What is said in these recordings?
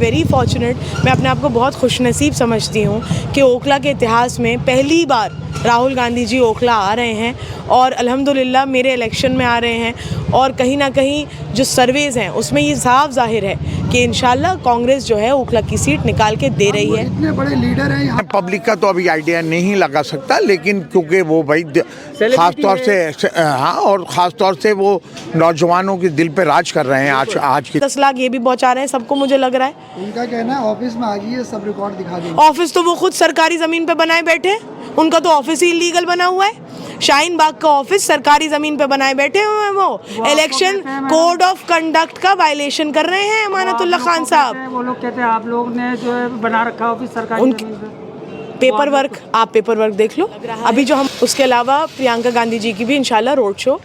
Very fortunate, मैं अपने आप को बहुत खुशनसीब समझती हूँ कि ओखला के इतिहास में पहली बार राहुल गांधी जी ओखला आ रहे हैं और अल्हम्दुलिल्लाह मेरे इलेक्शन में आ रहे हैं। और कहीं ना कहीं जो सर्वेज़ हैं उसमें ये साफ जाहिर है कि इंशाल्लाह कांग्रेस जो है ओखला की सीट निकाल के दे रही है। इतने बड़े लीडर हैं यहाँ। पब्लिक का तो अभी आइडिया नहीं लगा सकता, लेकिन क्योंकि वो भाई खास तौर से हाँ, और ख़ास तौर से वो नौजवानों के दिल पे राज कर रहे हैं आज की 10 लाख ये भी पहुँचा रहे हैं सबको, मुझे लग रहा है। उनका कहना है ऑफिस में आ जाइए सब रिकॉर्ड दिखा देंगे। ऑफिस तो वो खुद सरकारी ज़मीन पे बनाए बैठे, उनका तो ऑफिस ही इलीगल बना हुआ है। शाहीन बाग का ऑफिस सरकारी जमीन पे बनाए बैठे हुए हैं। वो इलेक्शन कोड ऑफ कंडक्ट का वायलेशन कर रहे हैं अमानतुल्लाह खान साहब। वो लोग कहते हैं आप लोग ने जो है बना रखा ऑफिस सरकारी जमीन पे। पेपर वर्क, आप पेपर वर्क देख लो अभी जो हम, उसके अलावा प्रियंका गांधी जी की भी इंशाल्लाह रोड शो।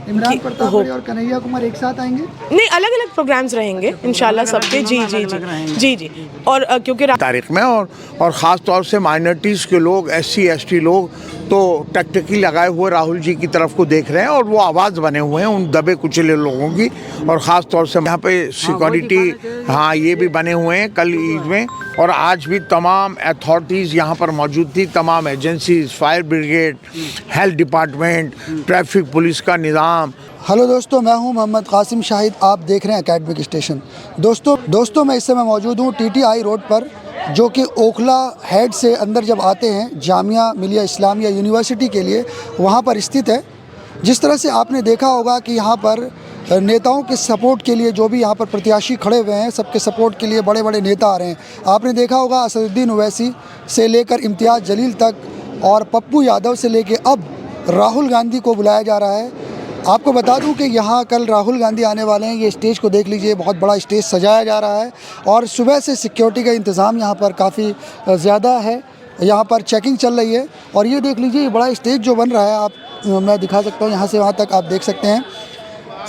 इमरान प्रताप और कन्हैया कुमार एक साथ आएंगे? नहीं, अलग अलग प्रोग्राम्स रहेंगे इंशाल्लाह सबके। जी जी जी जी जी। और क्योंकि तारीख में और ख़ास तौर से माइनॉरिटीज़ के लोग, SC ST लोग तो टकटकी लगाए हुए राहुल जी की तरफ को देख रहे हैं और वो आवाज़ बने हुए हैं उन दबे कुचले लोगों की। और ख़ास तौर से यहाँ पे सिक्योरिटी, हाँ, ये भी बने हुए हैं। कल ईद में और आज भी तमाम अथॉरिटीज़ यहाँ पर मौजूद थी, तमाम agencies, fire brigade, health department, traffic police का निज़ाम। हेलो दोस्तों, मैं हूं मोहम्मद कासिम शाहिद, आप देख रहे हैं एकेडमिक स्टेशन। दोस्तों मैं इस समय मौजूद हूं TTI रोड पर, जो कि ओखला हेड से अंदर जब आते हैं जामिया मिलिया इस्लामिया यूनिवर्सिटी के लिए, वहां पर स्थित है। जिस तरह से आपने देखा होगा कि यहाँ पर नेताओं के सपोर्ट के लिए जो भी यहाँ पर प्रत्याशी खड़े हुए हैं, सबके सपोर्ट के लिए बड़े बड़े नेता आ रहे हैं। आपने देखा होगा असदुद्दीन ओवैसी से लेकर इम्तियाज़ जलील तक, और पप्पू यादव से लेकर अब राहुल गांधी को बुलाया जा रहा है। आपको बता दूं कि यहाँ कल राहुल गांधी आने वाले हैं। ये स्टेज को देख लीजिए, बहुत बड़ा स्टेज सजाया जा रहा है और सुबह से सिक्योरिटी का इंतज़ाम यहाँ पर काफ़ी ज़्यादा है। यहाँ पर चेकिंग चल रही है और ये देख लीजिए, ये बड़ा स्टेज जो बन रहा है, मैं दिखा सकता हूँ, यहाँ से वहाँ तक आप देख सकते हैं।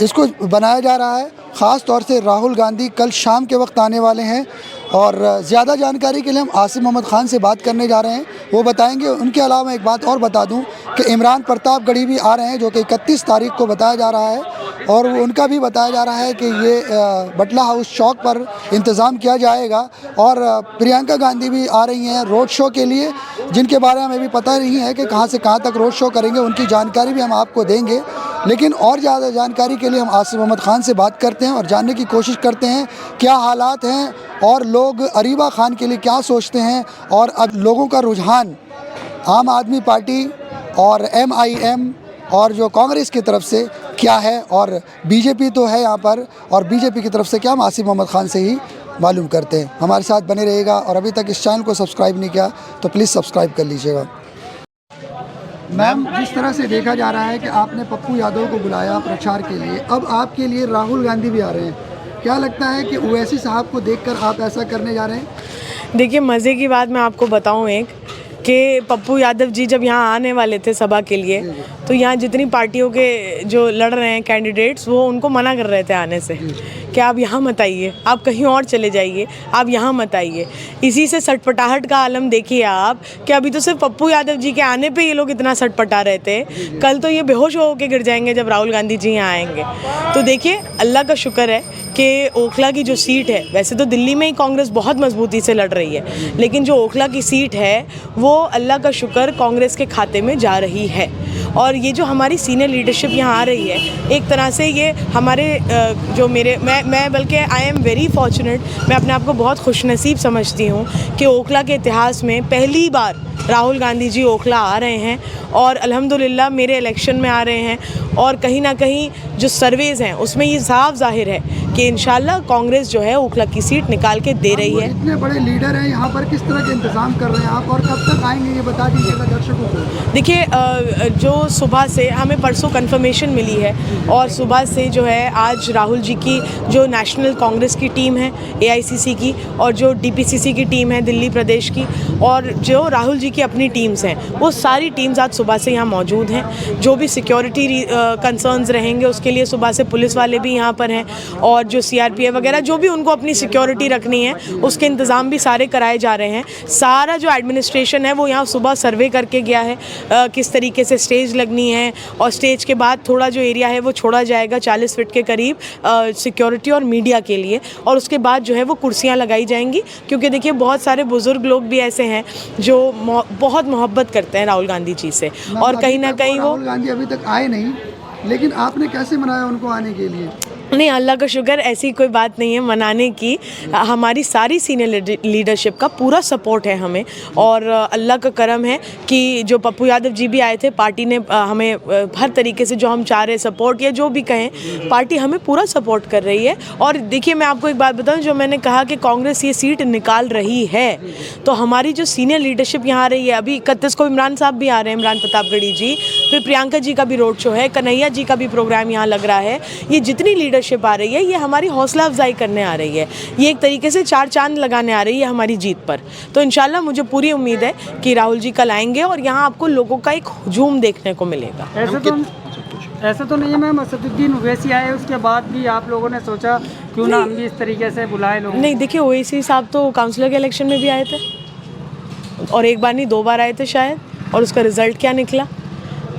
इसको बनाया जा रहा है ख़ास तौर से राहुल गांधी कल शाम के वक्त आने वाले हैं। और ज़्यादा जानकारी के लिए हम आसिम मोहम्मद ख़ान से बात करने जा रहे हैं, वो बताएंगे। उनके अलावा मैं एक बात और बता दूं कि इमरान प्रतापगढ़ी भी आ रहे हैं, जो कि 31 तारीख को बताया जा रहा है। और उनका भी बताया जा रहा है कि ये बटला हाउस चौक पर इंतज़ाम किया जाएगा। और प्रियंका गांधी भी आ रही हैं रोड शो के लिए, जिनके बारे में हमें भी पता नहीं है कि कहाँ से कहाँ तक रोड शो करेंगे। उनकी जानकारी भी हम आपको देंगे, लेकिन और ज़्यादा जानकारी के लिए हम आसिम मोहम्मद ख़ान से बात करते हैं और जानने की कोशिश करते हैं क्या हालात हैं और लोग अरीबा खान के लिए क्या सोचते हैं। और अब लोगों का रुझान आम आदमी पार्टी और MIM और जो कांग्रेस की तरफ से क्या है, और BJP तो है यहाँ पर, और BJP की तरफ से क्या, हम आसिम मोहम्मद ख़ान से ही मालूम करते हैं। हमारे साथ बने रहिएगा और अभी तक इस चैनल को सब्सक्राइब नहीं किया तो प्लीज़ सब्सक्राइब कर लीजिएगा। मैम, जिस तरह से देखा जा रहा है कि आपने पप्पू यादव को बुलाया प्रचार के लिए, अब आपके लिए राहुल गांधी भी आ रहे हैं, क्या लगता है कि ओवैसी साहब को देखकर आप ऐसा करने जा रहे हैं? देखिए, मज़े की बात मैं आपको बताऊं एक, कि पप्पू यादव जी जब यहाँ आने वाले थे सभा के लिए, तो यहाँ जितनी पार्टियों के जो लड़ रहे हैं कैंडिडेट्स, वो उनको मना कर रहे थे आने से कि आप यहाँ मत आइए, आप कहीं और चले जाइए, आप यहाँ मत आइए। इसी से सटपटाहट का आलम देखिए आप कि अभी तो सिर्फ पप्पू यादव जी के आने पे ये लोग इतना सटपटा रहे थे, कल तो ये बेहोश हो के गिर जाएंगे जब राहुल गांधी जी यहाँ आएंगे। तो देखिए, अल्लाह का शुक्र है कि ओखला की जो सीट है, वैसे तो दिल्ली में ही कांग्रेस बहुत मजबूती से लड़ रही है, लेकिन जो ओखला की सीट है वो अल्लाह का शुक्र कांग्रेस के खाते में जा रही है। और ये जो हमारी सीनियर लीडरशिप यहाँ आ रही है, एक तरह से ये हमारे जो मैं बल्कि आई एम वेरी फॉर्चुनेट, मैं अपने आप को बहुत खुशनसीब समझती हूँ कि ओखला के इतिहास में पहली बार राहुल गांधी जी ओखला आ रहे हैं और अल्हम्दुलिल्लाह मेरे इलेक्शन में आ रहे हैं। और कहीं ना कहीं जो सर्वेज़ हैं उसमें ये साफ जाहिर है कि इंशाल्लाह कांग्रेस जो है ओखला की सीट निकाल के दे रही है। इतने बड़े लीडर हैं यहाँ पर, किस तरह के इंतज़ाम कर रहे हैं आप और कब तक आएंगे ये बता दीजिएगा दर्शकों को। देखिए, जो सुबह से हमें परसों कंफर्मेशन मिली है और सुबह से जो है आज राहुल जी की जो नेशनल कांग्रेस की टीम है AICC की, और जो DPCC की टीम है दिल्ली प्रदेश की, और जो राहुल जी की अपनी टीम्स हैं, वो सारी टीम्स आज सुबह से यहाँ मौजूद हैं। जो भी सिक्योरिटी कंसर्न्स रहेंगे उसके लिए सुबह से पुलिस वाले भी यहाँ पर हैं, और जो CRPF वगैरह जो भी उनको अपनी सिक्योरिटी रखनी है उसके इंतज़ाम भी सारे कराए जा रहे हैं। सारा जो एडमिनिस्ट्रेशन है वो यहाँ सुबह सर्वे करके गया है किस तरीके से स्टेज लगनी है, और स्टेज के बाद थोड़ा जो एरिया है वो छोड़ा जाएगा 40 फीट के करीब सिक्योरिटी और मीडिया के लिए, और उसके बाद जो है वो कुर्सियाँ लगाई जाएंगी। क्योंकि देखिए बहुत सारे बुज़ुर्ग लोग भी ऐसे हैं जो बहुत मोहब्बत करते हैं राहुल गांधी जी से, और कहीं ना कहीं वो राहुल गांधी अभी तक आए नहीं, लेकिन आपने कैसे मनाया उनको आने के लिए? नहीं, अल्लाह का शुक्र, ऐसी कोई बात नहीं है मनाने की। हमारी सारी सीनियर लीडरशिप का पूरा सपोर्ट है हमें, और अल्लाह का करम है कि जो पप्पू यादव जी भी आए थे, पार्टी ने हमें हर तरीके से जो हम चाह रहे सपोर्ट या जो भी कहें, पार्टी हमें पूरा सपोर्ट कर रही है। और देखिए मैं आपको एक बात बताऊं, जो मैंने कहा कि कांग्रेस ये सीट निकाल रही है, तो हमारी जो सीनियर लीडरशिप यहाँ आ रही है, अभी 31 को इमरान साहब भी आ रहे हैं, इमरान प्रतापगढ़ी जी, फिर प्रियंका जी का भी रोड शो है, कन्हैया जी का भी प्रोग्राम यहाँ लग रहा है। ये जितनी लीडरशिप आ रही है ये हमारी हौसला अफजाई करने आ रही है, ये एक तरीके से 4 चांद लगाने आ रही है हमारी जीत पर। तो इंशाल्लाह मुझे पूरी उम्मीद है कि राहुल जी कल आएंगे और यहाँ आपको लोगों का एक हुजूम देखने को मिलेगा। ऐसा तो नहीं है मैम, असदुद्दीन ओवैसी आए उसके बाद भी आप लोगों ने सोचा क्यों ना हम भी इस तरीके से बुलाए लोगों? नहीं, देखिए ओवैसी साहब तो काउंसिलर के इलेक्शन में भी आए थे, और एक बार नहीं 2 बार आए थे शायद, और उसका रिज़ल्ट क्या निकला?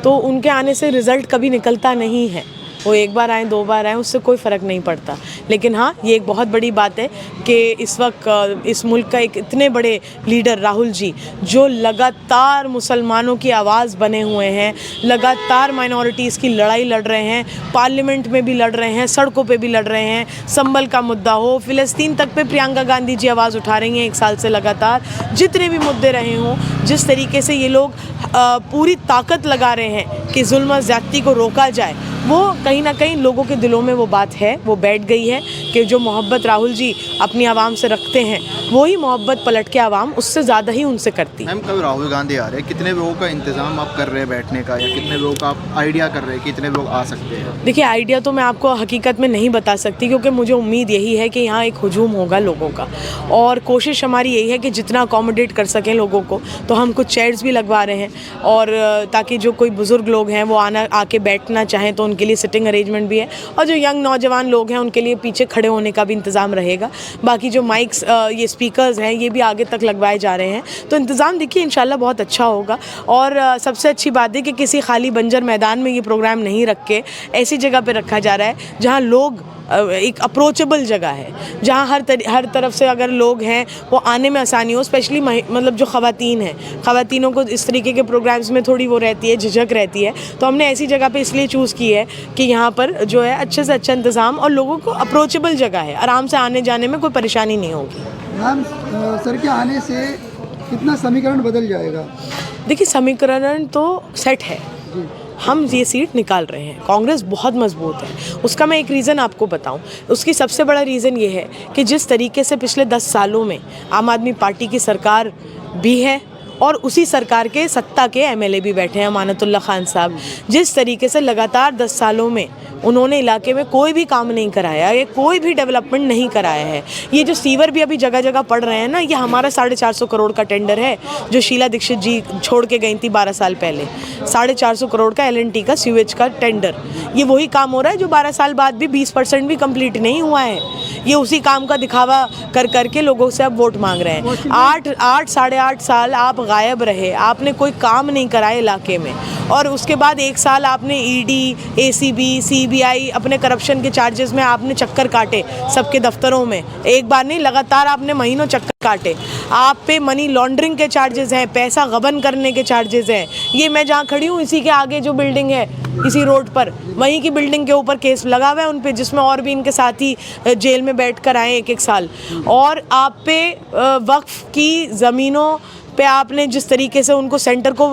तो उनके आने से रिज़ल्ट कभी निकलता नहीं है, वो एक बार आए 2 बार आए उससे कोई फ़र्क नहीं पड़ता। लेकिन हाँ, ये एक बहुत बड़ी बात है कि इस वक्त इस मुल्क का एक इतने बड़े लीडर राहुल जी, जो लगातार मुसलमानों की आवाज़ बने हुए हैं, लगातार माइनॉरिटीज़ की लड़ाई लड़ रहे हैं, पार्लियामेंट में भी लड़ रहे हैं, सड़कों पे भी लड़ रहे हैं, संभल का मुद्दा हो, फ़िलिस्तीन तक पे प्रियंका गांधी जी आवाज़ उठा रही हैं 1 साल से लगातार, जितने भी मुद्दे रहे हों, जिस तरीके से ये लोग पूरी ताकत लगा रहे हैं कि जुल्म ज़्यादती को रोका जाए, वो कहीं ना कहीं लोगों के दिलों में वो बात है, वो बैठ गई है कि जो मोहब्बत राहुल जी अपनी आवाम से रखते हैं, वही मोहब्बत पलट के आवाम उससे ज़्यादा ही उनसे करती है। मैम, कब राहुल गांधी आ रहे हैं, कितने लोगों का इंतज़ाम आप कर रहे हैं बैठने का, या कितने लोगों का आप आइडिया कर रहे हैं कितने लोग आ सकते हैं? देखिए, आइडिया तो मैं आपको हकीकत में नहीं बता सकती, क्योंकि मुझे उम्मीद यही है कि यहाँ एक हुजूम होगा लोगों का, और कोशिश हमारी यही है कि जितना अकोमोडेट कर सकें लोगों को, तो हम कुछ चेयर्स भी लगवा रहे हैं, और ताकि जो कोई बुज़ुर्ग लोग हैं वो आके बैठना चाहें तो उनके लिए सिटिंग अरेंजमेंट भी है, और जो यंग नौजवान लोग हैं उनके लिए पीछे खड़े होने का भी इंतज़ाम रहेगा। बाकी जो माइक्स ये स्पीकर्स हैं ये भी आगे तक लगवाए जा रहे हैं, तो इंतज़ाम देखिए इंशाल्लाह बहुत अच्छा होगा। और सबसे अच्छी बात है कि किसी खाली बंजर मैदान में ये प्रोग्राम नहीं रख के ऐसी जगह पे रखा जा रहा है जहाँ लोग एक अप्रोचेबल जगह है, जहाँ हर तरफ से अगर लोग हैं वो आने में आसानी हो, स्पेशली मतलब जो ख़वातीन हैं, ख़वातीनों को इस तरीके के प्रोग्राम्स में थोड़ी वो रहती है, झिझक रहती है, तो हमने ऐसी जगह पे इसलिए चूज़ की है कि यहाँ पर जो है अच्छे से अच्छा इंतज़ाम और लोगों को अप्रोचेबल जगह है, आराम से आने जाने में कोई परेशानी नहीं होगी। मैम, सर के आने से कितना समीकरण बदल जाएगा? देखिए, समीकरण तो सेट है, हम ये सीट निकाल रहे हैं, कांग्रेस बहुत मजबूत है। उसका मैं एक रीज़न आपको बताऊं, उसकी सबसे बड़ा रीज़न ये है कि जिस तरीके से पिछले 10 सालों में आम आदमी पार्टी की सरकार भी है और उसी सरकार के सत्ता के एमएलए भी बैठे हैं, अमानतुल्लाह खान साहब, जिस तरीके से लगातार 10 सालों में उन्होंने इलाके में कोई भी काम नहीं कराया, ये कोई भी डेवलपमेंट नहीं कराया है। ये जो सीवर भी अभी जगह जगह पड़ रहे हैं ना, ये हमारा 450 करोड़ का टेंडर है जो शीला दीक्षित जी छोड़ के गई थी 12 साल पहले। 450 करोड़ का LNT का सीवेज का टेंडर, ये वही काम हो रहा है जो 12 साल बाद भी 20% भी कंप्लीट नहीं हुआ है। ये उसी काम का दिखावा कर करके लोगों से अब वोट मांग रहे हैं। 8 साल आप गायब रहे, आपने कोई काम नहीं कराए इलाके में, और उसके बाद 1 साल आपने ED, ACB, CBI अपने करप्शन के चार्जेस में आपने चक्कर काटे सबके दफ्तरों में। एक बार नहीं, लगातार आपने महीनों चक्कर काटे। आप पे मनी लॉन्ड्रिंग के चार्जेस हैं, पैसा गबन करने के चार्जेस हैं। ये मैं जहाँ खड़ी हूँ इसी के आगे जो बिल्डिंग है, इसी रोड पर, वहीं की बिल्डिंग के ऊपर केस लगा हुआ है उन पे, जिसमें और भी इनके साथी जेल में बैठ कर आए 1-1 साल। और आप पे वक्फ की ज़मीनों पे आपने जिस तरीके से उनको सेंटर को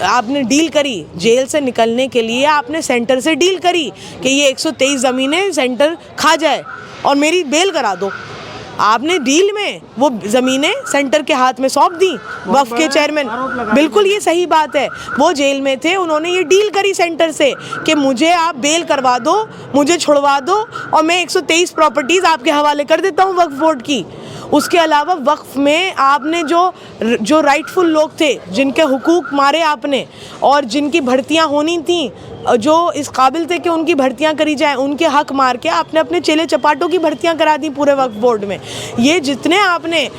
आपने डील करी, जेल से निकलने के लिए आपने सेंटर से डील करी कि ये 123 ज़मीनें सेंटर खा जाए और मेरी बेल करा दो। आपने डील में वो ज़मीनें सेंटर के हाथ में सौंप दी, वक्फ के चेयरमैन। बिल्कुल ये सही बात है, वो जेल में थे, उन्होंने ये डील करी सेंटर से कि मुझे आप बेल करवा दो, मुझे छुड़वा दो और मैं 123 प्रॉपर्टीज़ आपके हवाले कर देता हूँ वक्फ बोर्ड की। उसके अलावा वक्फ में आपने जो राइटफुल लोग थे, जिनके हुकूक मारे आपने और जिनकी भर्तियां होनी थी जो इस काबिल थे कि उनकी भर्तियां करी जाएं, उनके हक मार के आपने अपने चेले चपाटों की भर्तियां करा दी पूरे वक्फ बोर्ड में। ये जितने आपने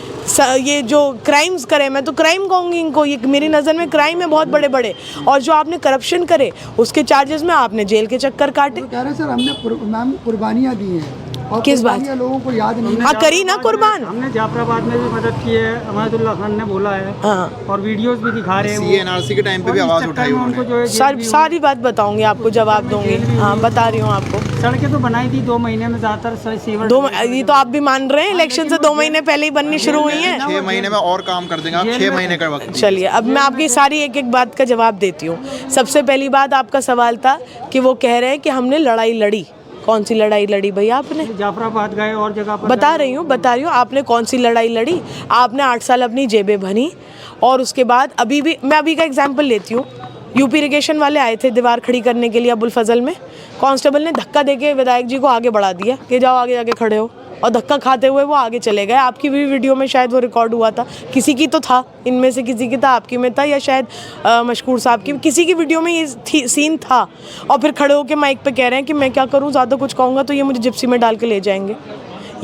ये जो क्राइम्स करे, मैं तो क्राइम कहूँगी इनको, ये मेरी नज़र में क्राइम है बहुत बड़े बड़े, और जो आपने करप्शन करे उसके चार्जेस में आपने जेल के चक्कर काटे। कह रहे हैं सर हमने मैम कुर्बानियाँ दी हैं और किस बात? कुर्बानियाँ लोगों को याद नहीं है। हाँ करी ना कुर्बान। हमने जाफराबाद में भी मदद की है, अहमदुल्ला खान ने बोला है, हाँ और वीडियोस भी दिखा रहे हैं। CNRC के टाइम पे भी आवाज़ उठाई उनको जो उन्होंने। है सारी बात बताऊंगी आपको, जवाब दूंगी। हाँ बता रही हूँ आपको। सड़कें तो बनाई थी 2 महीने में, ज़्यादातर सीवर ये तो आप भी मान रहे हैं, इलेक्शन से 2 महीने पहले ही बननी शुरू हुई है। 6 महीने में और काम कर देंगे आप, 6 महीने का वक्त। चलिए अब मैं आपकी सारी एक एक बात का जवाब देती हूँ। सबसे पहली बात, आपका सवाल था कि वो कह रहे हैं कि हमने लड़ाई लड़ी। कौन सी लड़ाई लड़ी भैया आपने? जाफराबाद गए और जगह पर बता रही हूँ आपने कौन सी लड़ाई लड़ी। आपने 8 साल अपनी जेबें भरी, और उसके बाद अभी भी मैं अभी का एग्जाम्पल लेती हूँ। यूपी इरिगेशन वाले आए थे दीवार खड़ी करने के लिए अबुल फजल में, कांस्टेबल ने धक्का देके विधायक जी को आगे बढ़ा दिया कि जाओ आगे जाके खड़े हो, और धक्का खाते हुए वो आगे चले गए। आपकी भी वीडियो में शायद वो रिकॉर्ड हुआ था, किसी की तो था, इनमें से किसी की था, आपकी में था, या शायद मशकूर साहब की, किसी की वीडियो में ये सीन था। और फिर खड़े होकर माइक पे कह रहे हैं कि मैं क्या करूं, ज़्यादा कुछ कहूँगा तो ये मुझे जिप्सी में डाल के ले जाएंगे।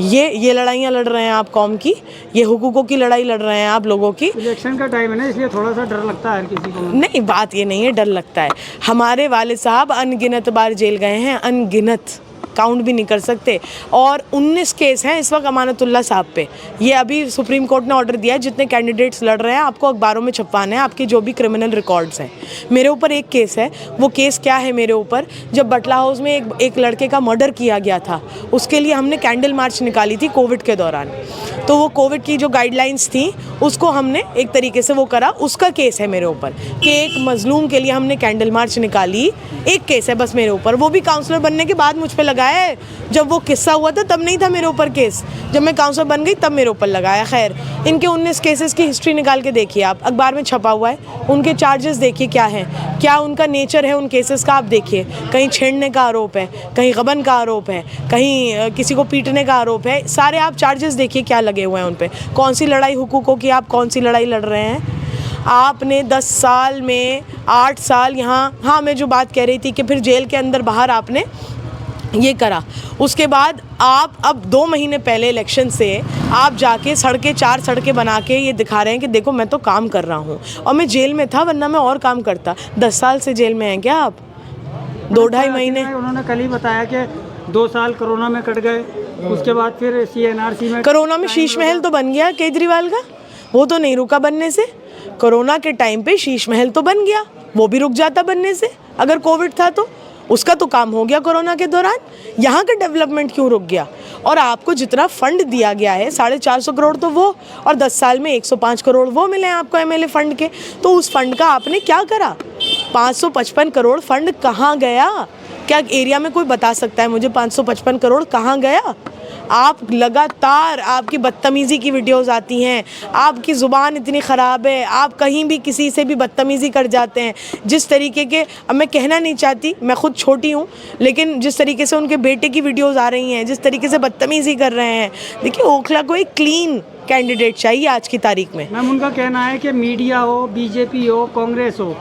ये लड़ाइयाँ लड़ रहे हैं आप कौम की, ये हुकूकों की लड़ाई लड़ रहे हैं आप लोगों की। इलेक्शन का टाइम है ना, इसलिए थोड़ा सा डर लगता है हर किसी को। नहीं, बात ये नहीं है डर लगता है। हमारे वाले साहब अनगिनत बार जेल गए हैं, अनगिनत, काउंट भी नहीं कर सकते, और 19 केस हैं इस वक्त अमानतुल्लाह साहब पे। ये अभी सुप्रीम कोर्ट ने ऑर्डर दिया है, जितने कैंडिडेट्स लड़ रहे हैं आपको अखबारों में छपवाने हैं आपके जो भी क्रिमिनल रिकॉर्ड्स हैं। मेरे ऊपर एक केस है, वो केस क्या है मेरे ऊपर, जब बटला हाउस में एक लड़के का मर्डर किया गया था, उसके लिए हमने कैंडल मार्च निकाली थी कोविड के दौरान। तो वो कोविड की जो गाइडलाइंस थी उसको हमने एक तरीके से वो करा, उसका केस है मेरे ऊपर कि एक मजलूम के लिए हमने कैंडल मार्च निकाली। एक केस है बस मेरे ऊपर, वो भी काउंसलर बनने के बाद मुझ पे लगाया है। जब वो किस्सा हुआ था तब नहीं था मेरे ऊपर केस, जब मैं काउंसलर बन गई तब मेरे ऊपर लगाया। खैर, इनके 19 केसेस की हिस्ट्री निकाल के देखिए आप, अखबार में छपा हुआ है। उनके चार्जेस देखिए क्या है, क्या उनका नेचर है उन केसेस का, आप देखिए। कहीं छेड़ने का आरोप है, कहीं गबन का आरोप है, कहीं किसी को पीटने का आरोप है। सारे आप चार्जेस देखिए क्या लगे हुए हैं उन पे। कौन सी लड़ाई हुकूकों की, आप कौन सी लड़ाई लड़ रहे हैं? आपने 10 साल में 8 साल यहाँ, हाँ मैं जो बात कह रही थी कि फिर जेल के अंदर बाहर आपने ये करा, उसके बाद आप अब 2 महीने पहले इलेक्शन से आप जाके 4 सड़कें बना के ये दिखा रहे हैं कि देखो मैं तो काम कर रहा हूँ, और मैं जेल में था वरना मैं और काम करता। 10 साल से जेल में हैं क्या आप? 2-2.5 महीने। उन्होंने कल ही बताया कि 2 साल कोरोना में कट गए, उसके बाद फिर CNRC में। कोरोना में शीश महल तो बन गया केजरीवाल का, वो तो नहीं रुका बनने से। कोरोना के टाइम पे शीश महल तो बन गया, वो भी रुक जाता बनने से अगर कोविड था तो। उसका तो काम हो गया कोरोना के दौरान, यहाँ का डेवलपमेंट क्यों रुक गया? और आपको जितना फंड दिया गया है 450 करोड़ तो वो, और 10 साल में 105 करोड़ वो मिले आपको MLA फंड के, तो उस फंड का आपने क्या करा? 555 करोड़ फंड कहाँ गया? क्या एरिया में कोई बता सकता है मुझे 555 करोड़ कहाँ गया? आप लगातार, आपकी बदतमीज़ी की वीडियोस आती हैं, आपकी ज़ुबान इतनी ख़राब है, आप कहीं भी किसी से भी बदतमीज़ी कर जाते हैं। जिस तरीके के, अब मैं कहना नहीं चाहती, मैं खुद छोटी हूँ, लेकिन जिस तरीके से उनके बेटे की वीडियोस आ रही हैं, जिस तरीके से बदतमीज़ी कर रहे हैं, देखिए ओखला को एक क्लीन कैंडिडेट चाहिए आज की तारीख में। मैम, उनका कहना है कि मीडिया हो, BJP हो, कांग्रेस हो,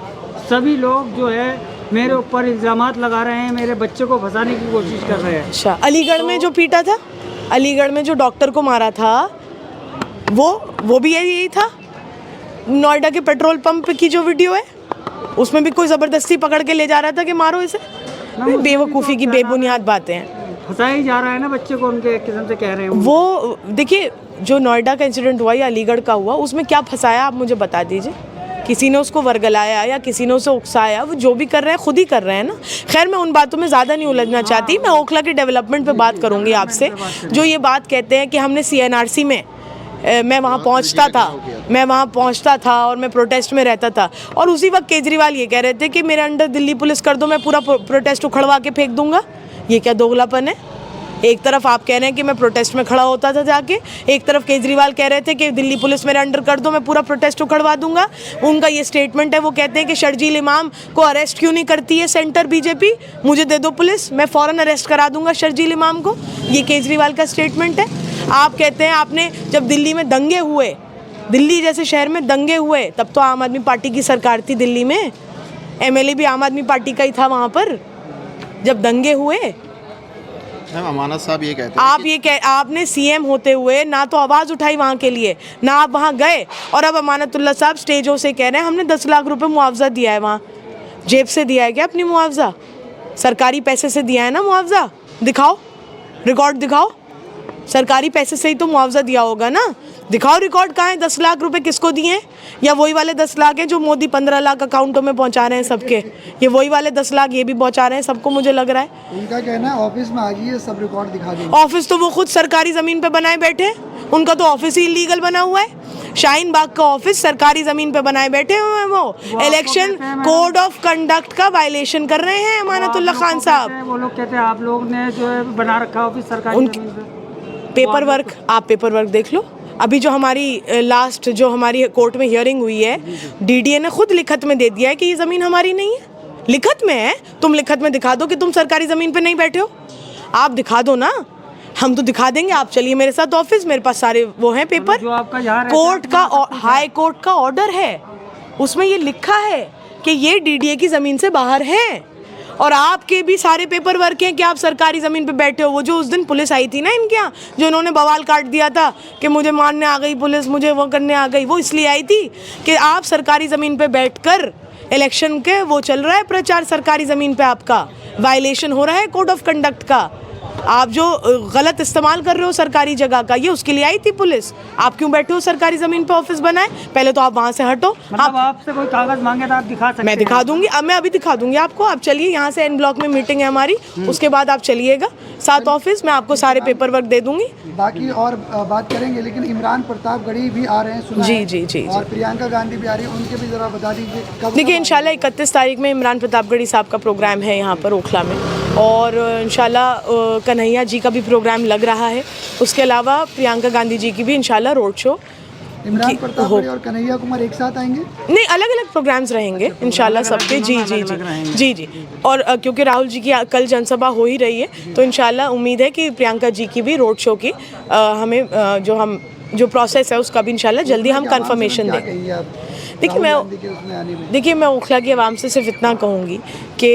सभी लोग जो है मेरे ऊपर इल्ज़ामात लगा रहे हैं, मेरे बच्चे को फंसाने की कोशिश कर रहे हैं। अच्छा, अलीगढ़ में जो पीटा था, अलीगढ़ में जो डॉक्टर को मारा था, वो भी यही था। नोएडा के पेट्रोल पंप की जो वीडियो है उसमें भी कोई ज़बरदस्ती पकड़ के ले जा रहा था कि मारो इसे। बेवकूफ़ी की बेबुनियाद बातें हैं। फंसाया ही जा रहा है ना बच्चे को, उनके एक किस्म से कह रहे हैं वो। देखिए, जो नोएडा का इंसिडेंट हुआ या अलीगढ़ का हुआ, उसमें क्या फंसाया आप मुझे बता दीजिए। किसी ने उसको वर्गलाया या किसी ने उसे उकसाया, वो जो भी कर रहे हैं खुद ही कर रहे हैं ना। खैर, मैं उन बातों में ज़्यादा नहीं उलझना चाहती, मैं ओखला के डेवलपमेंट पे बात करूंगी आपसे। जो ये बात कहते हैं कि हमने CNRC में, मैं वहाँ पहुँचता था और मैं प्रोटेस्ट में रहता था, और उसी वक्त केजरीवाल ये कह रहे थे कि मेरे अंडर दिल्ली पुलिस कर दो, मैं पूरा प्रोटेस्ट उखड़वा के फेंक दूंगा। ये क्या दोगलापन है? एक तरफ आप कह रहे हैं कि मैं प्रोटेस्ट में खड़ा होता था जाके, एक तरफ केजरीवाल कह रहे थे कि दिल्ली पुलिस मेरे अंडर कर दो, मैं पूरा प्रोटेस्ट उखड़वा दूंगा। उनका ये स्टेटमेंट है, वो कहते हैं कि शर्जील इमाम को अरेस्ट क्यों नहीं करती है सेंटर BJP, मुझे दे दो पुलिस, मैं फ़ौरन अरेस्ट करा दूंगा शर्जील इमाम को। ये केजरीवाल का स्टेटमेंट है। आप कहते हैं आपने, जब दिल्ली में दंगे हुए, दिल्ली जैसे शहर में दंगे हुए, तब तो आम आदमी पार्टी की सरकार थी दिल्ली में, एमएलए भी आम आदमी पार्टी का ही था वहाँ पर जब दंगे हुए। मैम अमानत साहब ये कहते हैं आपने सीएम होते हुए ना तो आवाज़ उठाई वहाँ के लिए, ना आप वहाँ गए, और अब अमानतुल्लाह साहब स्टेजों से कह रहे हैं हमने 10 लाख रुपए मुआवजा दिया है। वहाँ जेब से दिया है क्या अपनी मुआवजा? सरकारी पैसे से दिया है ना मुआवजा? दिखाओ रिकॉर्ड, दिखाओ। सरकारी पैसे से ही तो मुआवजा दिया होगा ना, दिखाओ रिकॉर्ड कहाँ है? 10 लाख रुपए किसको दिए हैं? या वही वाले 10 लाख हैं जो मोदी 15 लाख अकाउंटों में पहुंचा रहे हैं सबके? ये वही वाले 10 लाख ये भी पहुंचा रहे हैं सबको, मुझे लग रहा है। उनका कहना है ऑफिस में आ जाइए सब रिकॉर्ड दिखा देंगे। ऑफिस तो वो खुद सरकारी ज़मीन पे बनाए बैठे हैं, उनका तो ऑफिस ही इलीगल बना हुआ है। शाहीन बाग का ऑफिस सरकारी ज़मीन पे बनाए बैठे हुए हैं। वो इलेक्शन कोड ऑफ कंडक्ट का वायलेशन कर रहे हैं अमानतुल्लाह खान साहब। वो लोग कहते हैं आप लोग ने जो है बना रखा ऑफिस सरकारी ज़मीन पे। पेपर वर्क, आप पेपर वर्क देख लो। अभी जो हमारी लास्ट जो हमारी कोर्ट में हियरिंग हुई है, डीडीए ने खुद लिखत में दे दिया है कि ये ज़मीन हमारी नहीं है। लिखत में है, तुम लिखत में दिखा दो कि तुम सरकारी ज़मीन पे नहीं बैठे हो। आप दिखा दो ना, हम तो दिखा देंगे। आप चलिए मेरे साथ ऑफिस, मेरे पास सारे वो हैं पेपर। जो आपका यहाँ कोर्ट का हाई कोर्ट का ऑर्डर है, उसमें ये लिखा है कि ये डीडीए की ज़मीन से बाहर है, और आपके भी सारे पेपर वर्क हैं कि आप सरकारी ज़मीन पे बैठे हो। वो जो उस दिन पुलिस आई थी ना इनके यहाँ, जो इन्होंने बवाल काट दिया था कि मुझे मारने आ गई पुलिस, मुझे वो करने आ गई, वो इसलिए आई थी कि आप सरकारी ज़मीन पे बैठकर इलेक्शन के वो चल रहा है प्रचार, सरकारी ज़मीन पे आपका वायलेशन हो रहा है कोड ऑफ कंडक्ट का। आप जो गलत इस्तेमाल कर रहे हो सरकारी जगह का, ये उसके लिए आई थी पुलिस। आप क्यों बैठे हो सरकारी ज़मीन पे ऑफिस बनाए? पहले तो आप वहाँ से हटो। मतलब आपसे कोई कागज मांगे तो आप दिखा सकते हैं? मैं दिखा दूंगी, अब मैं अभी दिखा दूंगी आपको। आप चलिए, यहाँ से एन ब्लॉक में मीटिंग है हमारी, उसके बाद आप चलिएगा साथ ऑफिस, मैं आपको सारे पेपर वर्क दे दूंगी। बाकी और बात करेंगे, लेकिन इमरान प्रतापगढ़ी भी आ रहे हैं, सुना है। जी। और प्रियंका गांधी भी आ रही है, उनके भी जरा बता दीजिए कब। देखिए इंशाल्लाह 31 तारीख में इमरान प्रतापगढ़ी साहब का प्रोग्राम है यहाँ पर ओखला में, और इंशाल्लाह कन्हैया जी का भी प्रोग्राम लग रहा है। उसके अलावा प्रियंका गांधी जी की भी इंशाल्लाह रोड शो। इमरान प्रतापगढ़ी और कन्हैया कुमार एक साथ आएंगे? नहीं, अलग अलग प्रोग्राम्स रहेंगे इंशाल्लाह सबके। जी। और क्योंकि राहुल जी की कल जनसभा हो ही रही है, तो इंशाल्लाह उम्मीद है कि प्रियंका जी की भी रोड शो की हमें जो प्रोसेस है उसका भी इंशाल्लाह जल्दी हम कंफर्मेशन देंगे। देखिए मैं ओखला की आवाम से सिर्फ इतना कहूँगी कि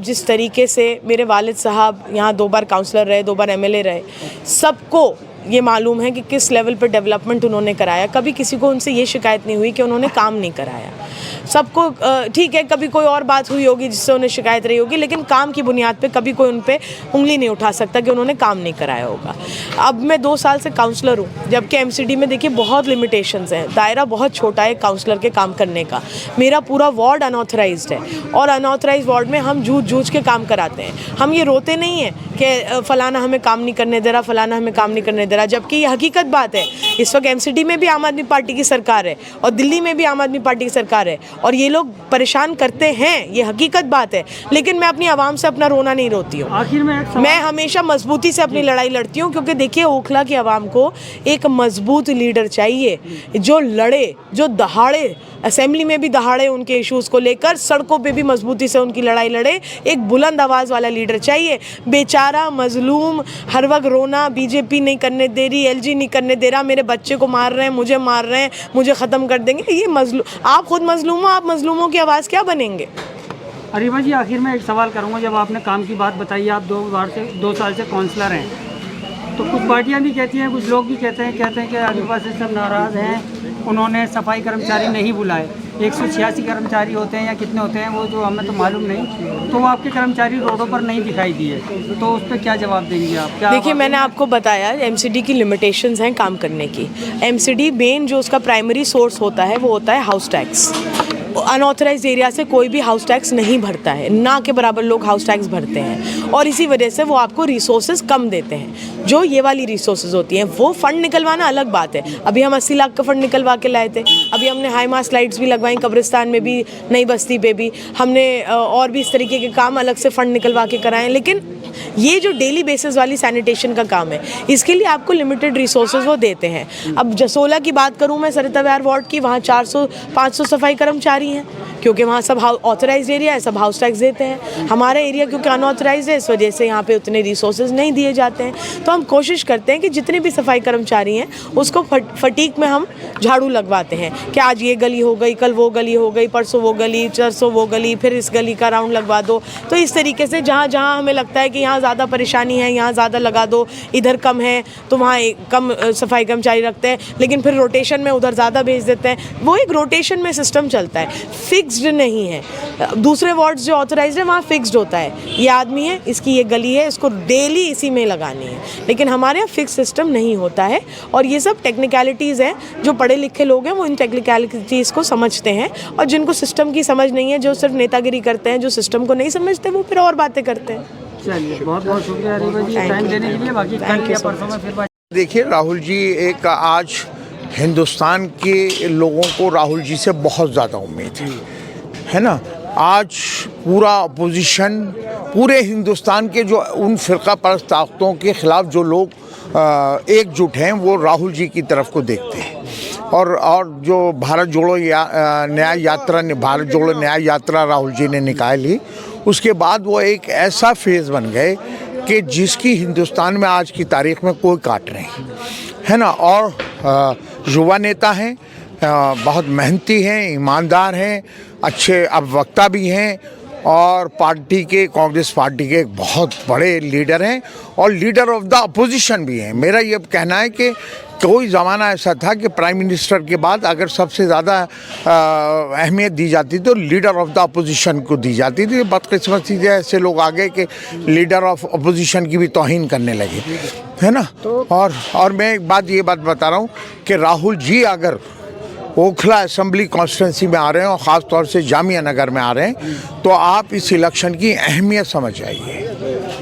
जिस तरीके से मेरे वालिद साहब यहाँ 2 बार काउंसलर रहे, 2 बार एमएलए रहे, सबको ये मालूम है कि किस लेवल पर डेवलपमेंट उन्होंने कराया। कभी किसी को उनसे ये शिकायत नहीं हुई कि उन्होंने काम नहीं कराया। सबको ठीक है, कभी कोई और बात हुई होगी जिससे उन्हें शिकायत रही होगी, लेकिन काम की बुनियाद पे कभी कोई उन पे उंगली नहीं उठा सकता कि उन्होंने काम नहीं कराया होगा। अब मैं 2 साल से काउंसलर हूँ, जबकि एमसीडी में देखिए बहुत लिमिटेशंस हैं, दायरा बहुत छोटा है काउंसलर के काम करने का। मेरा पूरा वार्ड अनऑथराइज्ड है, और अनऑथराइज वार्ड में हम जूझ के काम कराते हैं। हम ये रोते नहीं हैं कि फ़लाना हमें काम नहीं करने दे रहा, फ़लाना हमें काम नहीं करने दे रहा, जबकि ये हकीकत बात है। इस वक्त एमसीडी में भी आम आदमी पार्टी की सरकार है, और दिल्ली में भी आम आदमी पार्टी की सरकार है, और ये लोग परेशान करते हैं, ये हकीकत बात है। लेकिन मैं अपनी आवाम से अपना रोना नहीं रोती हूँ। आखिर में मैं हमेशा मजबूती से अपनी लड़ाई लड़ती हूँ, क्योंकि देखिए ओखला की आवाम को एक मजबूत लीडर चाहिए, जो लड़े, जो दहाड़े, असेंबली में भी दहाड़े उनके इश्यूज़ को लेकर, सड़कों पे भी मजबूती से उनकी लड़ाई लड़े। एक बुलंद आवाज़ वाला लीडर चाहिए। बेचारा मजलूम हर वक्त रोना, बीजेपी नहीं करने दे रही, एलजी नहीं करने दे रहा, मेरे बच्चे को मार रहे हैं, मुझे मार रहे हैं, मुझे ख़त्म कर देंगे। ये आप खुद मजलूम हो, आप मजलूमों की आवाज़ क्या बनेंगे? अरीबा जी, आखिर में एक सवाल करूंगा। जब आपने काम की बात बताई, आप 2 साल से काउंसलर हैं, तो कुछ पार्टियां भी कहती हैं, कुछ लोग भी कहते हैं कि अरीबा से सब नाराज़ हैं, उन्होंने सफाई कर्मचारी नहीं बुलाए। 186 कर्मचारी होते हैं या कितने होते हैं वो, जो हमें तो मालूम नहीं, तो वो आपके कर्मचारी रोडों पर नहीं दिखाई दिए, तो उस पर क्या जवाब देंगे आप? देखिए मैंने आपको बताया एमसीडी की लिमिटेशंस हैं काम करने की। एमसीडी मेन जो उसका प्राइमरी सोर्स होता है वो होता है हाउस टैक्स। अनऑथराइज्ड एरिया से कोई भी हाउस टैक्स नहीं भरता है, ना के बराबर लोग हाउस टैक्स भरते हैं, और इसी वजह से वो आपको रिसोर्सेज कम देते हैं। जो ये वाली रिसोर्सेज होती हैं वो फ़ंड निकलवाना अलग बात है। अभी हम 80 लाख का फ़ंड निकलवा के लाए थे। अभी हमने हाई मास्ट लाइट्स भी लगवाई कब्रिस्तान में भी, नई बस्ती पे भी हमने, और भी इस तरीके के काम अलग से फ़ंड निकलवा के कराएं। लेकिन ये जो डेली बेसिस वाली सैनिटेशन का काम है, इसके लिए आपको लिमिटेड रिसोर्सेज वो देते हैं। अब जसोला की बात करूँ मैं, सरिता विहार वार्ड की, वहाँ 400-500 सफाई कर्मचारी रही हैं, क्योंकि वहाँ सब ऑथराइज एरिया है, सब हाउस टैक्स देते हैं। हमारा एरिया क्योंकि अनऑथराइज है, इस वजह से यहाँ पे उतने रिसोर्सेज नहीं दिए जाते हैं। तो हम कोशिश करते हैं कि जितने भी सफाई कर्मचारी हैं उसको फटीक में हम झाड़ू लगवाते हैं कि आज ये गली हो गई, कल वो गली हो गई, परसों वो गली, चरसों वो गली, फिर इस गली का राउंड लगवा दो। तो इस तरीके से जहाँ जहाँ हमें लगता है कि यहाँ ज़्यादा परेशानी है, यहाँ ज़्यादा लगा दो, इधर कम है तो वहाँ कम सफाई कर्मचारी रखते हैं, लेकिन फिर रोटेशन में उधर ज़्यादा भेज देते हैं। वो एक रोटेशन में सिस्टम चलता है, फिक्स्ड नहीं है। दूसरे वार्ड्स जो ऑथराइज्ड है वहाँ फिक्स्ड होता है, ये आदमी है, इसकी ये गली है, इसको डेली इसी में लगानी है। लेकिन हमारे यहाँ फिक्स सिस्टम नहीं होता है, और ये सब टेक्निकलिटीज़ हैं। जो पढ़े लिखे लोग हैं वो इन टेक्निकलिटीज़ को समझते हैं, और जिनको सिस्टम की समझ नहीं है, जो सिर्फ नेतागिरी करते हैं, जो सिस्टम को नहीं समझते, वो फिर और बातें करते हैं। चलिए, बहुत बहुत शुक्रिया रीवा जी टाइम देने के लिए। बाकी कल या परसों में फिर बात। देखिए राहुल जी, एक आज हिंदुस्तान के लोगों को राहुल जी से बहुत ज़्यादा उम्मीद है ना। आज पूरा अपोजिशन, पूरे हिंदुस्तान के जो उन फ़िरका परस्त ताकतों के ख़िलाफ़ जो लोग एकजुट हैं, वो राहुल जी की तरफ को देखते हैं। और जो भारत जोड़ो न्याय यात्रा राहुल जी ने निकाली, उसके बाद वो एक ऐसा फेज़ बन गए कि जिसकी हिंदुस्तान में आज की तारीख़ में कोई काट नहीं है ना। और युवा नेता हैं, बहुत मेहनती हैं, ईमानदार हैं, अच्छे अब वक्ता भी हैं, और पार्टी के, कांग्रेस पार्टी के एक बहुत बड़े लीडर हैं, और लीडर ऑफ द अपोजिशन भी हैं। मेरा ये कहना है कि कोई ज़माना ऐसा था कि प्राइम मिनिस्टर के बाद अगर सबसे ज़्यादा अहमियत दी जाती तो लीडर ऑफ द अपोजिशन को दी जाती थी। बदकिस्मती से ऐसे लोग आ गए कि लीडर ऑफ अपोजिशन की भी तौहीन करने लगे, है ना। और मैं एक बात बता रहा हूँ कि राहुल जी अगर ओखला असेंबली कॉन्स्टिट्यूंसी में आ रहे हैं, और ख़ास तौर से जामिया नगर में आ रहे हैं, तो आप इस इलेक्शन की अहमियत समझ जाइए,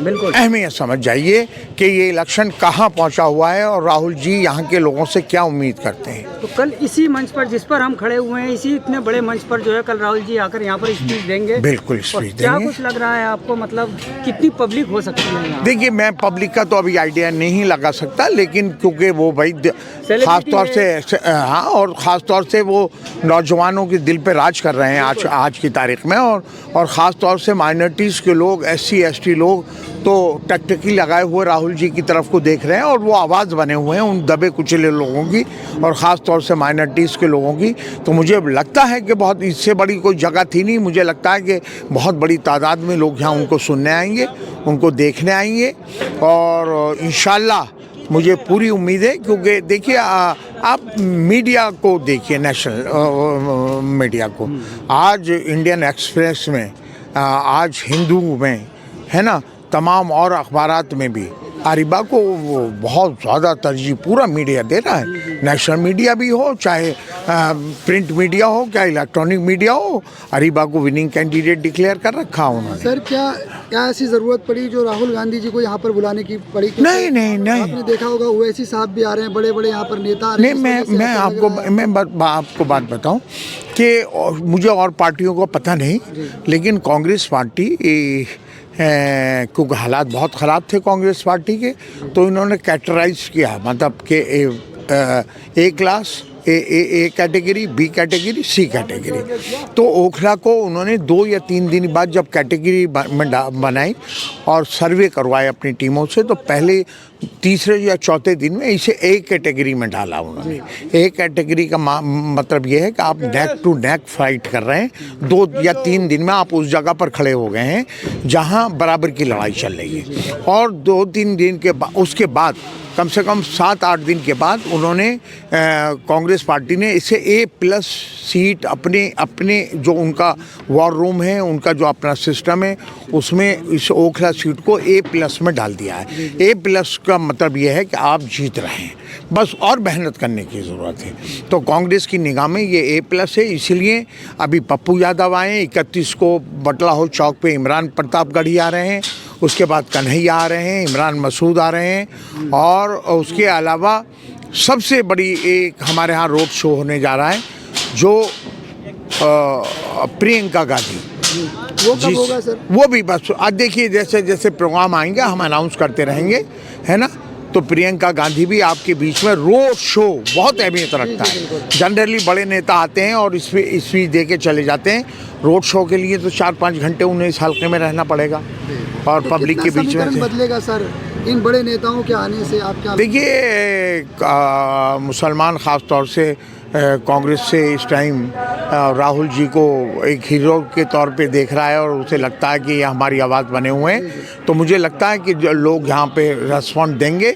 बिल्कुल अहमियत समझ जाइए कि ये इलेक्शन कहाँ पहुँचा हुआ है, और राहुल जी यहाँ के लोगों से क्या उम्मीद करते हैं। तो कल इसी मंच पर जिस पर हम खड़े हुए हैं, इसी इतने बड़े मंच पर जो है कल राहुल जी आकर यहाँ पर स्पीच देंगे। बिल्कुल स्पीच देंगे। क्या कुछ लग रहा है आपको, मतलब कितनी पब्लिक हो सकती है यहाँ? देखिए, मैं पब्लिक का तो अभी आइडिया नहीं लगा सकता, लेकिन क्योंकि वो भाई ख़ास तौर से, हाँ, और ख़ास तौर से वो नौजवानों के दिल पे राज कर रहे हैं आज की तारीख़ में, और ख़ास तौर से माइनॉरिटीज़ के लोग, SC ST लोग तो टकटकी लगाए हुए राहुल जी की तरफ को देख रहे हैं, और वो आवाज़ बने हुए हैं उन दबे कुचले लोगों की, और ख़ास तौर से माइनॉरिटीज़ के लोगों की। तो मुझे लगता है कि बहुत इससे बड़ी कोई जगह थी नहीं। मुझे लगता है कि बहुत बड़ी तादाद में लोग यहाँ उनको सुनने आएंगे, उनको देखने आएंगे, और इंशाल्लाह मुझे पूरी उम्मीद है। क्योंकि देखिए, आप मीडिया को देखिए, नेशनल मीडिया को, आज इंडियन एक्सप्रेस में, आज हिंदू में, है ना, तमाम और अखबारात में भी अरीबा को वो बहुत ज़्यादा तरजीह पूरा मीडिया दे रहा है। नेशनल मीडिया भी हो, चाहे प्रिंट मीडिया हो, क्या इलेक्ट्रॉनिक मीडिया हो, अरीबा को विनिंग कैंडिडेट डिक्लेयर कर रखा उन्होंने। सर, क्या ऐसी ज़रूरत पड़ी जो राहुल गांधी जी को यहाँ पर बुलाने की पड़ी? नहीं। आपने देखा होगा ओवैसी साहब भी आ रहे हैं, बड़े बड़े यहाँ पर नेता आ रहे हैं। नहीं, मैं आपको बात बताऊं कि मुझे और पार्टियों को पता नहीं, लेकिन कांग्रेस पार्टी क्योंकि हालात बहुत ख़राब थे कांग्रेस पार्टी के, तो इन्होंने कैटेगराइज किया, मतलब कि A class, A category, B category, C category. तो ओखला को उन्होंने 2 या 3 दिन बाद जब कैटेगरी बनाई और सर्वे करवाए अपनी टीमों से, तो पहले तीसरे या चौथे दिन में इसे A कैटेगरी में डाला उन्होंने। A कैटेगरी का मतलब ये है कि आप नेक टू नेक फाइट कर रहे हैं, 2 या 3 दिन में आप उस जगह पर खड़े हो गए हैं जहां बराबर की लड़ाई चल रही है। और 2-3 दिन के उसके बाद, कम से कम 7-8 दिन के बाद, उन्होंने कांग्रेस पार्टी ने इसे A+ सीट अपने जो उनका वॉर रूम है, उनका जो अपना सिस्टम है, उसमें इस ओखला सीट को A+ में डाल दिया है। A+ का मतलब यह है कि आप जीत रहे हैं, बस और मेहनत करने की ज़रूरत है। तो कांग्रेस की निगाह में ये A+ है, इसलिए अभी पप्पू यादव आए, 31 को बटला हाउस चौक पे इमरान प्रतापगढ़ी आ रहे हैं, उसके बाद कन्हैया आ रहे हैं, इमरान मसूद आ रहे हैं, और उसके अलावा सबसे बड़ी एक हमारे यहाँ रोड शो होने जा रहा है, जो प्रियंका गांधी। वो कब होगा सर? वो भी बस आज देखिए, जैसे जैसे प्रोग्राम आएंगे हम अनाउंस करते रहेंगे, है ना। तो प्रियंका गांधी भी आपके बीच में रोड शो बहुत अहमियत रखता है। जनरली बड़े नेता आते हैं और स्पीच दे के चले जाते हैं, रोड शो के लिए तो 4-5 घंटे उन्हें इस हल्के में रहना पड़ेगा और पब्लिक के बीच में। बदलेगा सर इन बड़े नेताओं के आने से? आप क्या देखिए, मुसलमान ख़ास तौर से कांग्रेस से इस टाइम राहुल जी को एक हीरो के तौर पे देख रहा है और उसे लगता है कि ये हमारी आवाज़ बने हुए हैं। तो मुझे लगता है कि जो लोग यहाँ पे रेस्पॉन्ड देंगे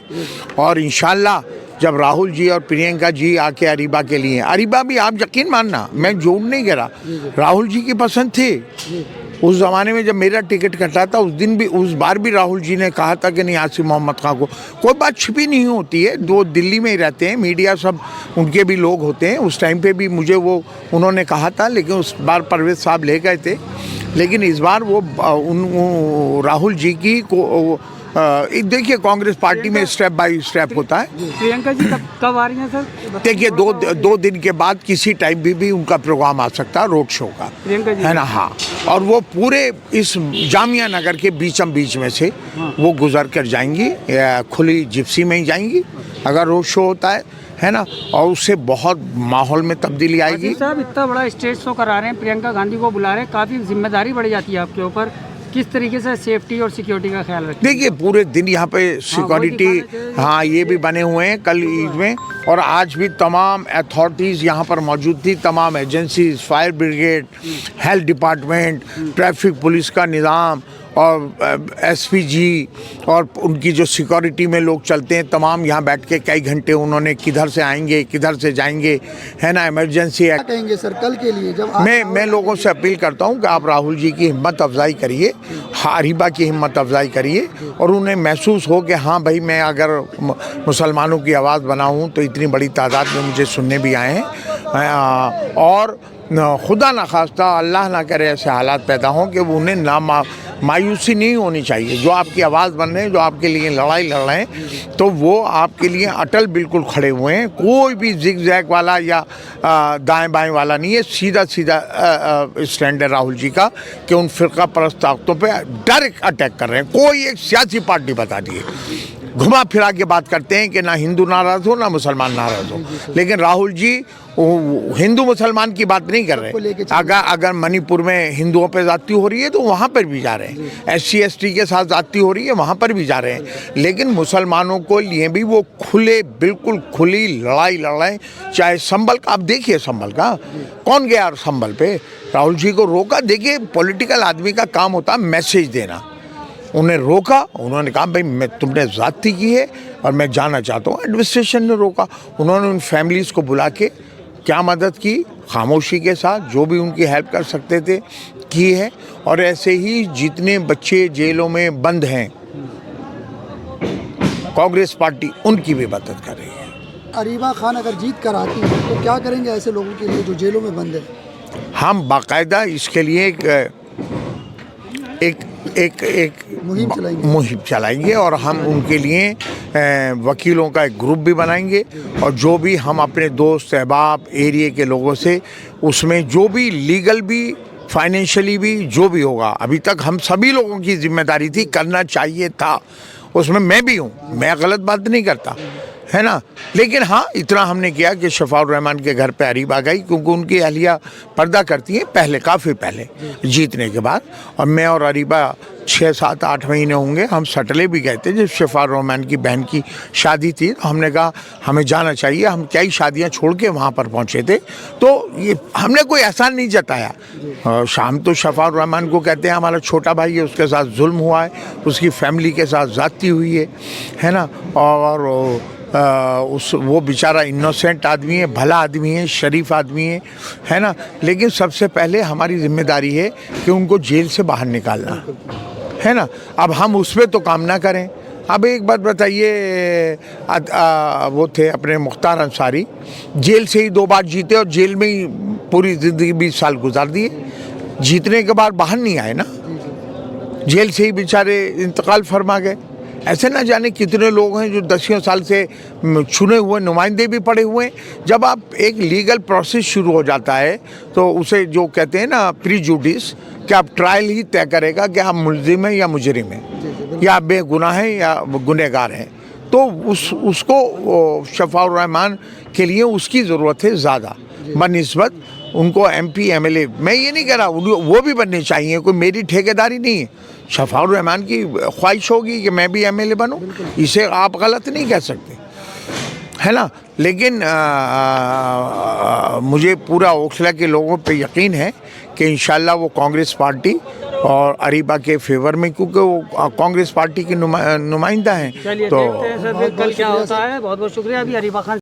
और इंशाल्लाह जब राहुल जी और प्रियंका जी आके अरीबा के लिए, अरीबा भी आप यकीन मानना, मैं झूठ नहीं कह रहा, राहुल जी की पसंद थी। उस ज़माने में जब मेरा टिकट कटा था उस बार भी राहुल जी ने कहा था कि नहीं, आसिफ मोहम्मद खान को कोई बात छिपी नहीं होती है, दो दिल्ली में ही रहते हैं, मीडिया सब उनके भी लोग होते हैं। उस टाइम पे भी मुझे वो उन्होंने कहा था, लेकिन उस बार परवेज़ साहब ले गए थे, लेकिन इस बार वो राहुल जी की को देखिए कांग्रेस पार्टी में स्टेप बाय स्टेप होता है। प्रियंका जी कब आ रही हैं सर? देखिए, दो दिन के बाद किसी टाइम भी उनका प्रोग्राम आ सकता है रोड शो का, प्रियंका जी, है ना। हाँ, और वो पूरे इस जामिया नगर के बीच में से वो गुजर कर जाएंगी, खुली जिप्सी में ही जाएंगी अगर रोड शो होता है ना, और उससे बहुत माहौल में तब्दीली आएगी। साहब, इतना बड़ा स्टेज शो करा रहे हैं, प्रियंका गांधी को बुला रहे हैं, काफ़ी जिम्मेदारी बढ़ जाती है आपके ऊपर, किस तरीके से सेफ्टी और सिक्योरिटी का ख्याल रखें? देखिए, पूरे दिन यहाँ पे सिक्योरिटी, हाँ, ये भी बने हुए हैं कल ईद में, और आज भी तमाम अथॉरिटीज़ यहाँ पर मौजूद थी, तमाम agencies, fire brigade, health department, traffic police का निज़ाम और एसपीजी और उनकी जो सिक्योरिटी में लोग चलते हैं, तमाम यहाँ बैठ के कई घंटे उन्होंने किधर से आएंगे किधर से जाएंगे, है ना, इमरजेंसी एक्ट। क्या कहेंगे सर कल के लिए? जब मैं लोगों से अपील करता हूँ कि आप राहुल जी की हिम्मत अफजाई करिए, अरीबा की हिम्मत अफजाई करिए, और उन्हें महसूस हो कि हाँ भाई, मैं अगर मुसलमानों की आवाज़ बना हूँ तो इतनी बड़ी तादाद में मुझे सुनने भी आए हैं, और खुदा ना खास्ता अल्लाह ना करे ऐसे हालात पैदा हों कि उन्हें ना मायूसी नहीं होनी चाहिए। जो आपकी आवाज़ बन रहे हैं, जो आपके लिए लड़ाई लड़ रहे हैं, तो वो आपके लिए अटल बिल्कुल खड़े हुए हैं। कोई भी जिग जैग वाला या दाएं बाएं वाला नहीं है, सीधा स्टैंड है राहुल जी का कि उन फ़िरका परस्त ताकतों पे डायरेक्ट अटैक कर रहे हैं। कोई एक सियासी पार्टी बता दिए, घुमा फिरा के बात करते हैं कि ना हिंदू नाराज़ हो ना मुसलमान नाराज़ हो, लेकिन राहुल जी हिंदू मुसलमान की बात नहीं कर रहे। अगर मणिपुर में हिंदुओं पे ज़्यादती हो रही है तो वहाँ पर भी जा रहे हैं, SC ST के साथ ज़्यादती हो रही है वहाँ पर भी जा रहे हैं, लेकिन मुसलमानों को लिए भी वो बिल्कुल खुली लड़ाई लड़ रहे हैं। चाहे संभल का, आप देखिए संभल का कौन गया संभल पे, राहुल जी को रोका। देखिए, पॉलिटिकल आदमी का काम होता है मैसेज देना। उन्हें रोका, उन्होंने कहा भाई तुमने ज़्यादती की है और मैं जाना चाहता हूँ। एडमिनिस्ट्रेशन ने रोका, उन्होंने उन फैमिलीज़ को बुला के क्या मदद की, खामोशी के साथ जो भी उनकी हेल्प कर सकते थे की है। और ऐसे ही जितने बच्चे जेलों में बंद हैं, कांग्रेस पार्टी उनकी भी मदद कर रही है। अरीबा खान अगर जीत कर आती है तो क्या करेंगे ऐसे लोगों के लिए जो जेलों में बंद है? हम बाकायदा इसके लिए एक मुहिम चलाएंगे और हम उनके लिए वकीलों का एक ग्रुप भी बनाएंगे, और जो भी हम अपने दोस्त अहबाब एरिया के लोगों से उसमें जो भी लीगल भी फाइनेंशियली भी जो भी होगा, अभी तक हम सभी लोगों की जिम्मेदारी थी, करना चाहिए था, उसमें मैं भी हूँ, मैं गलत बात नहीं करता, है ना। लेकिन हाँ, इतना हमने किया कि शफाउर रहमान के घर पे अरीबा गई, क्योंकि उनकी अहलिया पर्दा करती है पहले, काफ़ी पहले जीतने के बाद, और मैं और अरीबा 6, 7, 8 महीने होंगे हम सटले भी गए थे। जब शफाउर रहमान की बहन की शादी थी तो हमने कहा हमें जाना चाहिए, हम कई शादियां छोड़ के वहाँ पर पहुँचे थे। तो ये हमने कोई एहसान नहीं जताया। शाम तो शफाउर रहमान को कहते हैं हमारा छोटा भाई है, उसके साथ जुल्म हुआ है, उसकी फैमिली के साथ ज़्यादती हुई है ना, और वो बेचारा इनोसेंट आदमी है, भला आदमी है, शरीफ आदमी है ना। लेकिन सबसे पहले हमारी जिम्मेदारी है कि उनको जेल से बाहर निकालना, है ना। अब हम उस पर तो काम ना करें। अब एक बात बताइए, वो थे अपने मुख्तार अंसारी, जेल से ही 2 बार जीते और जेल में ही पूरी ज़िंदगी 20 साल गुजार दिए, जीतने के बाद बाहर नहीं आए ना, जेल से ही बेचारे इंतकाल फरमा गए। ऐसे ना जाने कितने लोग हैं जो 10 साल से चुने हुए नुमाइंदे भी पड़े हुए हैं। जब आप एक लीगल प्रोसेस शुरू हो जाता है तो उसे जो कहते हैं ना प्रीजुडिस, कि आप ट्रायल ही तय करेगा कि आप मुल्जिम हैं या मुजरिम हैं, या बेगुनाह हैं या गुनहगार हैं। तो उसको शफाउर रहमान के लिए उसकी ज़रूरत है ज़्यादा बनिस्बत उनको MP MLA। मैं ये नहीं कह रहा वो भी बनने चाहिए, कोई मेरी ठेकेदारी नहीं है। शफाउर रहमान की ख्वाहिश होगी कि मैं भी MLA बनूं, इसे आप गलत नहीं कह सकते, है ना। लेकिन मुझे पूरा ओखला के लोगों पे यकीन है कि इंशाल्लाह वो कांग्रेस पार्टी और अरीबा के फेवर में, क्योंकि वो कांग्रेस पार्टी की नुमाइंदा हैं। चलिए तो देखते हैं सर कल क्या होता है। बहुत बहुत शुक्रिया। अभी अरीबा खान